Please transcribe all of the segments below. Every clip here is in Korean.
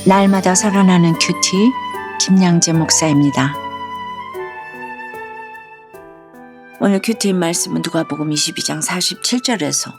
날마다 살아나는 큐티 김양재 목사입니다. 오늘 큐티 말씀은 누가복음 22장 47절에서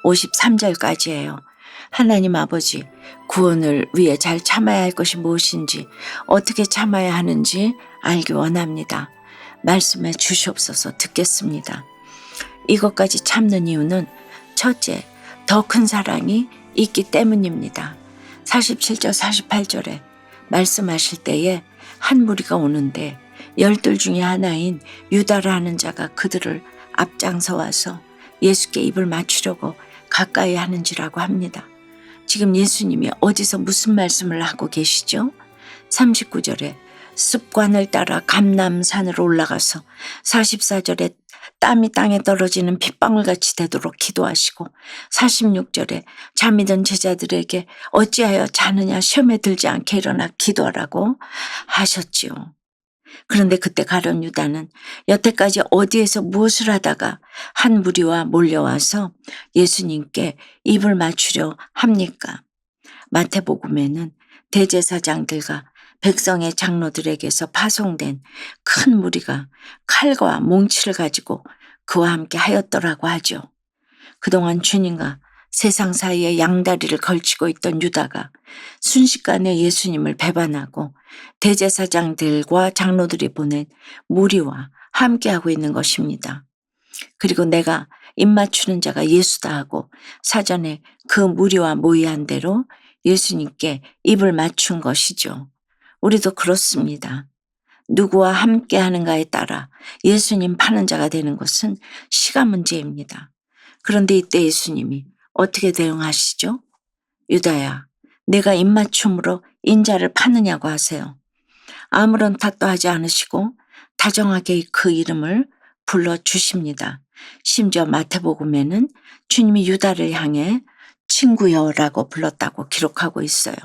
53절까지예요. 하나님 아버지, 구원을 위해 잘 참아야 할 것이 무엇인지, 어떻게 참아야 하는지 알기 원합니다. 말씀해 주시옵소서. 듣겠습니다. 이것까지 참는 이유는 첫째, 더 큰 사랑이 있기 때문입니다. 47절 48절에 말씀하실 때에 한 무리가 오는데 12 중에 하나인 유다라는 자가 그들을 앞장서 와서 예수께 입을 맞추려고 가까이 하는지라고 합니다. 지금 예수님이 어디서 무슨 말씀을 하고 계시죠? 39절에 습관을 따라 감람산으로 올라가서 44절에 땀이 땅에 떨어지는 핏방울같이 되도록 기도하시고 46절에 잠이 든 제자들에게 어찌하여 자느냐 시험에 들지 않게 일어나 기도하라고 하셨지요. 그런데 그때 가룟 유다는 여태까지 어디에서 무엇을 하다가 한 무리와 몰려와서 예수님께 입을 맞추려 합니까? 마태복음에는 대제사장들과 백성의 장로들에게서 파송된 큰 무리가 칼과 몽치를 가지고 그와 함께 하였더라고 하죠. 그동안 주님과 세상 사이에 양다리를 걸치고 있던 유다가 순식간에 예수님을 배반하고 대제사장들과 장로들이 보낸 무리와 함께하고 있는 것입니다. 그리고 내가 입 맞추는 자가 예수다 하고 사전에 그 무리와 모의한 대로 예수님께 입을 맞춘 것이죠. 우리도 그렇습니다. 누구와 함께 하는가에 따라 예수님 파는 자가 되는 것은 시간 문제입니다. 그런데 이때 예수님이 어떻게 대응하시죠? 유다야, 내가 입맞춤으로 인자를 파느냐고 하세요. 아무런 탓도 하지 않으시고 다정하게 그 이름을 불러주십니다. 심지어 마태복음에는 주님이 유다를 향해 친구여라고 불렀다고 기록하고 있어요.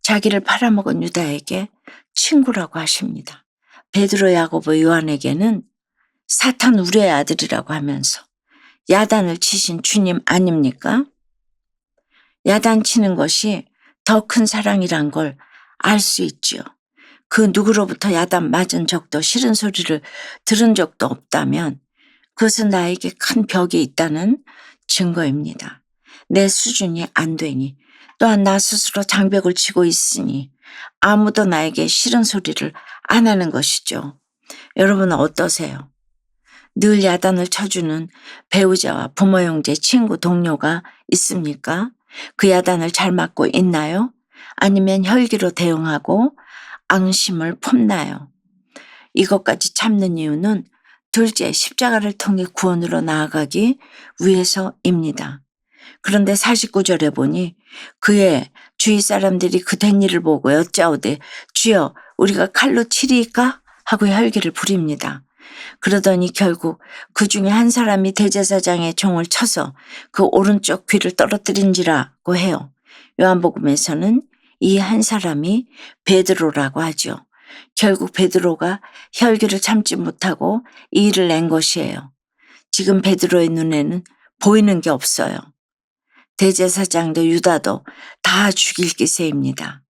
자기를 팔아먹은 유다에게 친구라고 하십니다. 베드로, 야고보, 요한에게는 사탄 우리의 아들이라고 하면서 야단을 치신 주님 아닙니까? 야단 치는 것이 더 큰 사랑이란 걸 알 수 있지요. 그 누구로부터 야단 맞은 적도 싫은 소리를 들은 적도 없다면 그것은 나에게 큰 벽이 있다는 증거입니다. 내 수준이 안 되니 또한 나 스스로 장벽을 치고 있으니 아무도 나에게 싫은 소리를 안 하는 것이죠. 여러분은 어떠세요? 늘 야단을 쳐주는 배우자와 부모, 형제, 친구, 동료가 있습니까? 그 야단을 잘 맞고 있나요? 아니면 혈기로 대응하고 앙심을 품나요? 이것까지 참는 이유는 둘째, 십자가를 통해 구원으로 나아가기 위해서입니다. 그런데 49절에 보니 그의 주위 사람들이 그 된 일을 보고 여짜오되 주여 우리가 칼로 치리이까 하고 혈기를 부립니다. 그러더니 결국 그 중에 한 사람이 대제사장의 종을 쳐서 그 오른쪽 귀를 떨어뜨린지라고 해요. 요한복음에서는 이 한 사람이 베드로라고 하죠. 결국 베드로가 혈기를 참지 못하고 이 일을 낸 것이에요. 지금 베드로의 눈에는 보이는 게 없어요. 대제사장도 유다도 다 죽일 기세입니다.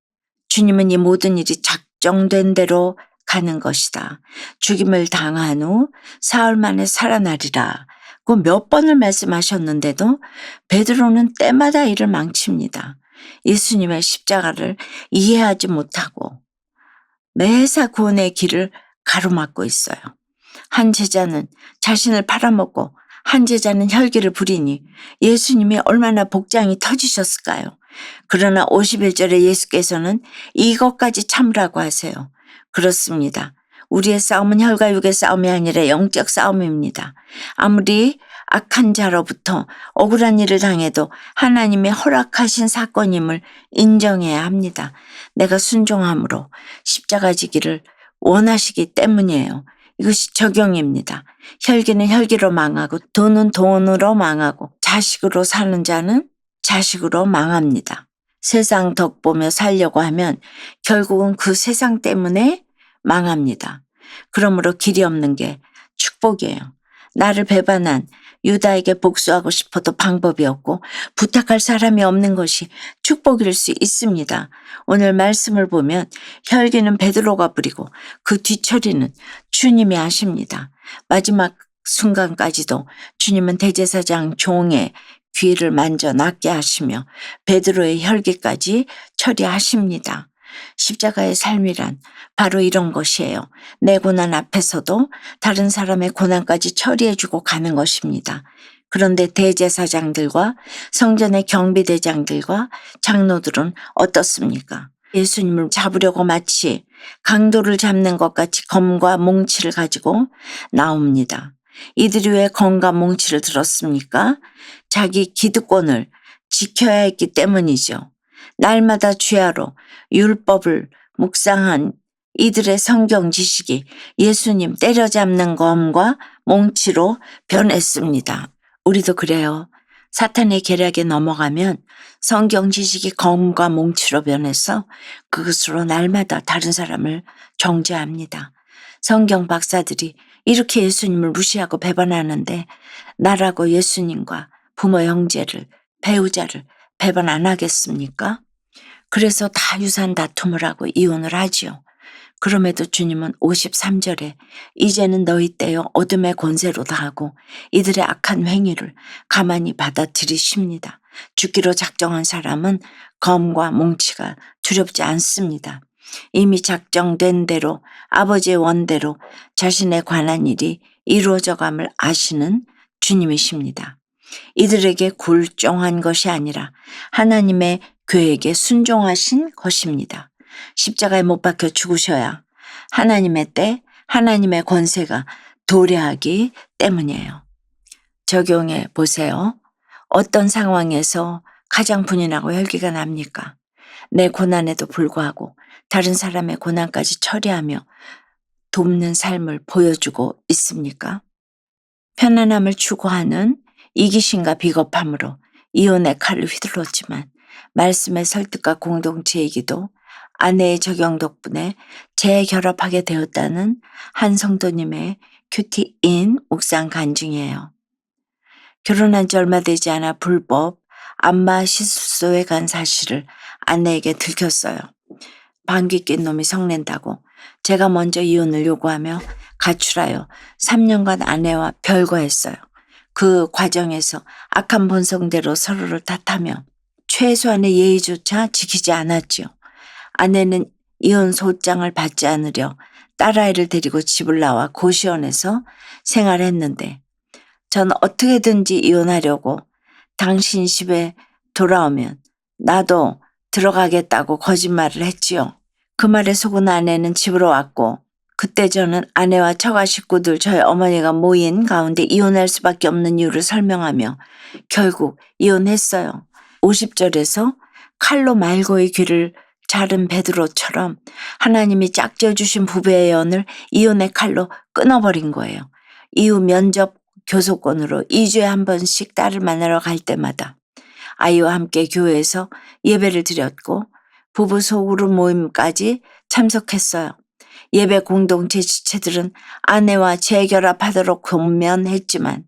주님은 이 모든 일이 작정된 대로 가는 것이다. 죽임을 당한 후 사흘 만에 살아나리라. 그 몇 번을 말씀하셨는데도 베드로는 때마다 이를 망칩니다. 예수님의 십자가를 이해하지 못하고 매사 구원의 길을 가로막고 있어요. 한 제자는 자신을 팔아먹고 한 제자는 혈기를 부리니 예수님이 얼마나 복장이 터지셨을까요? 그러나 51절에 예수께서는 이것까지 참으라고 하세요. 그렇습니다. 우리의 싸움은 혈과 육의 싸움이 아니라 영적 싸움입니다. 아무리 악한 자로부터 억울한 일을 당해도 하나님이 허락하신 사건임을 인정해야 합니다. 내가 순종함으로 십자가 지기를 원하시기 때문이에요. 이것이 적용입니다. 혈기는 혈기로 망하고 돈은 돈으로 망하고 자식으로 사는 자는 자식으로 망합니다. 세상 덕 보며 살려고 하면 결국은 그 세상 때문에 망합니다. 그러므로 길이 없는 게 축복이에요. 나를 배반한 유다에게 복수하고 싶어도 방법이 없고 부탁할 사람이 없는 것이 축복일 수 있습니다. 오늘 말씀을 보면 혈기는 베드로가 부리고 그 뒤처리는 주님이 하십니다. 마지막 순간까지도 주님은 대제사장 종의 귀를 만져 낫게 하시며 베드로의 혈기까지 처리하십니다. 십자가의 삶이란 바로 이런 것이에요. 내 고난 앞에서도 다른 사람의 고난까지 처리해주고 가는 것입니다. 그런데 대제사장들과 성전의 경비대장들과 장로들은 어떻습니까? 예수님을 잡으려고 마치 강도를 잡는 것 같이 검과 몽치를 가지고 나옵니다. 이들이 왜 검과 몽치를 들었습니까? 자기 기득권을 지켜야 했기 때문이죠. 날마다 주야로 율법을 묵상한 이들의 성경 지식이 예수님 때려잡는 검과 몽치로 변했습니다. 우리도 그래요. 사탄의 계략에 넘어가면 성경 지식이 검과 몽치로 변해서 그것으로 날마다 다른 사람을 정죄합니다. 성경 박사들이 이렇게 예수님을 무시하고 배반하는데 나라고 예수님과 부모 형제를 배우자를 배반 안 하겠습니까? 그래서 다 유산 다툼을 하고 이혼을 하지요. 그럼에도 주님은 53절에 이제는 너희 때요 어둠의 권세로다 하고 이들의 악한 행위를 가만히 받아들이십니다. 죽기로 작정한 사람은 검과 몽치가 두렵지 않습니다. 이미 작정된 대로 아버지의 원대로 자신에 관한 일이 이루어져감을 아시는 주님이십니다. 이들에게 굴종한 것이 아니라 하나님의 계획에 순종하신 것입니다. 십자가에 못 박혀 죽으셔야 하나님의 때, 하나님의 권세가 도래하기 때문이에요. 적용해 보세요. 어떤 상황에서 가장 분이 나고 혈기가 납니까? 내 고난에도 불구하고 다른 사람의 고난까지 처리하며 돕는 삶을 보여주고 있습니까? 편안함을 추구하는 이기심과 비겁함으로 이혼의 칼을 휘둘렀지만 말씀의 설득과 공동체이기도 아내의 적용 덕분에 재결합하게 되었다는 한 성도님의 큐티인 묵상 간증이에요. 결혼한 지 얼마 되지 않아 불법 안마 시술소에 간 사실을 아내에게 들켰어요. 방귀 낀 놈이 성낸다고 제가 먼저 이혼을 요구하며 가출하여 3년간 아내와 별거했어요. 그 과정에서 악한 본성대로 서로를 탓하며 최소한의 예의조차 지키지 않았지요. 아내는 이혼 소장을 받지 않으려 딸아이를 데리고 집을 나와 고시원에서 생활했는데 전 어떻게든지 이혼하려고 당신 집에 돌아오면 나도 들어가겠다고 거짓말을 했지요. 그 말에 속은 아내는 집으로 왔고 그때 저는 아내와 처가 식구들 저희 어머니가 모인 가운데 이혼할 수밖에 없는 이유를 설명하며 결국 이혼했어요. 50절에서 칼로 말고의 귀를 자른 베드로처럼 하나님이 짝지어 주신 부부의 연을 이혼의 칼로 끊어버린 거예요. 이후 면접 교섭권으로 2주에 한 번씩 딸을 만나러 갈 때마다 아이와 함께 교회에서 예배를 드렸고 부부 소그룹 모임까지 참석했어요. 예배 공동체 지체들은 아내와 재결합하도록 권면했지만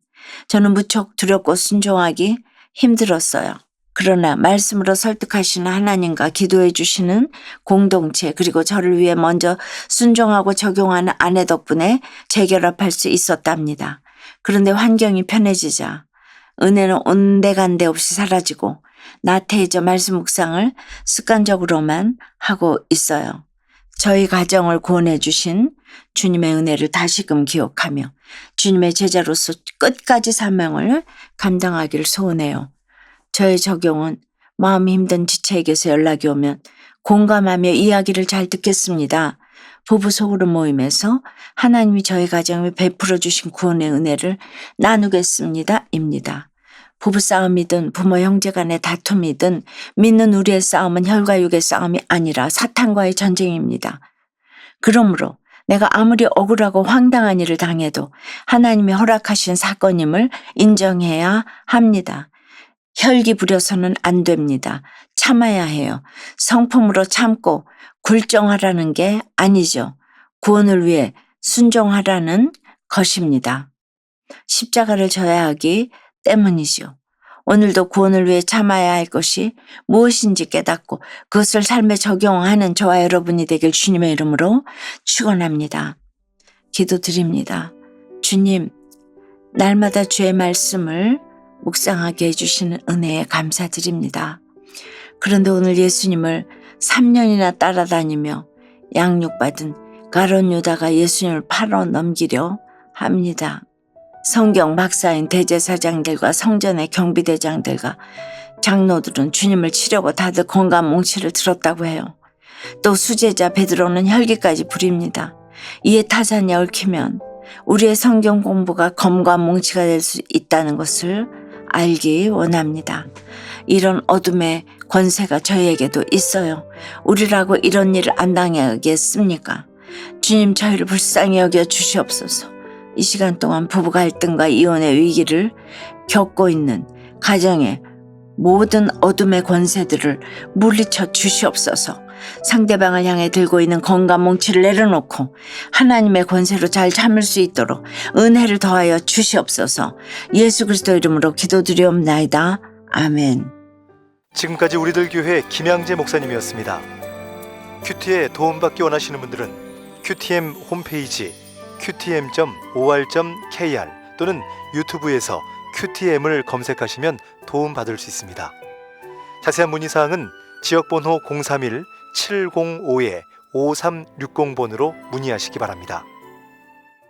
저는 무척 두렵고 순종하기 힘들었어요. 그러나 말씀으로 설득하시는 하나님과 기도해 주시는 공동체 그리고 저를 위해 먼저 순종하고 적용하는 아내 덕분에 재결합할 수 있었답니다. 그런데 환경이 편해지자 은혜는 온데간데 없이 사라지고 나태해져 말씀 묵상을 습관적으로만 하고 있어요. 저희 가정을 구원해 주신 주님의 은혜를 다시금 기억하며 주님의 제자로서 끝까지 사명을 감당하기를 소원해요. 저의 적용은 마음이 힘든 지체에게서 연락이 오면 공감하며 이야기를 잘 듣겠습니다. 부부 소그룹 모임에서 하나님이 저희 가정에 베풀어 주신 구원의 은혜를 나누겠습니다. 입니다. 부부싸움이든 부모 형제 간의 다툼이든 믿는 우리의 싸움은 혈과 육의 싸움이 아니라 사탄과의 전쟁입니다. 그러므로 내가 아무리 억울하고 황당한 일을 당해도 하나님이 허락하신 사건임을 인정해야 합니다. 혈기 부려서는 안 됩니다. 참아야 해요. 성품으로 참고 굴종하라는 게 아니죠. 구원을 위해 순종하라는 것입니다. 십자가를 져야 하기 때문이지요. 오늘도 구원을 위해 참아야 할 것이 무엇인지 깨닫고 그것을 삶에 적용하는 저와 여러분이 되길 주님의 이름으로 축원합니다. 기도드립니다. 주님, 날마다 주의 말씀을 묵상하게 해주시는 은혜에 감사드립니다. 그런데 오늘 예수님을 3년이나 따라다니며 양육받은 가룟 유다가 예수님을 팔아 넘기려 합니다. 성경 박사인 대제사장들과 성전의 경비대장들과 장로들은 주님을 치려고 다들 건과 몽치를 들었다고 해요. 또 수제자 베드로는 혈기까지 부립니다. 이에 타산이 얽히면 우리의 성경 공부가 검과 몽치가 될 수 있다는 것을 알기 원합니다. 이런 어둠의 권세가 저희에게도 있어요. 우리라고 이런 일을 안 당하겠습니까? 주님, 저희를 불쌍히 여겨 주시옵소서. 이 시간 동안 부부 갈등과 이혼의 위기를 겪고 있는 가정의 모든 어둠의 권세들을 물리쳐 주시옵소서. 상대방을 향해 들고 있는 검과 몽치를 내려놓고 하나님의 권세로 잘 참을 수 있도록 은혜를 더하여 주시옵소서. 예수 그리스도 이름으로 기도드리옵나이다. 아멘. 지금까지 우리들 교회 김양재 목사님이었습니다. 큐티에 도움받기 원하시는 분들은 QTM 홈페이지 qtm.or.kr 또는 유튜브에서 QTM을 검색하시면 도움받을 수 있습니다. 자세한 문의사항은 지역번호 031-705-5360번으로 문의하시기 바랍니다.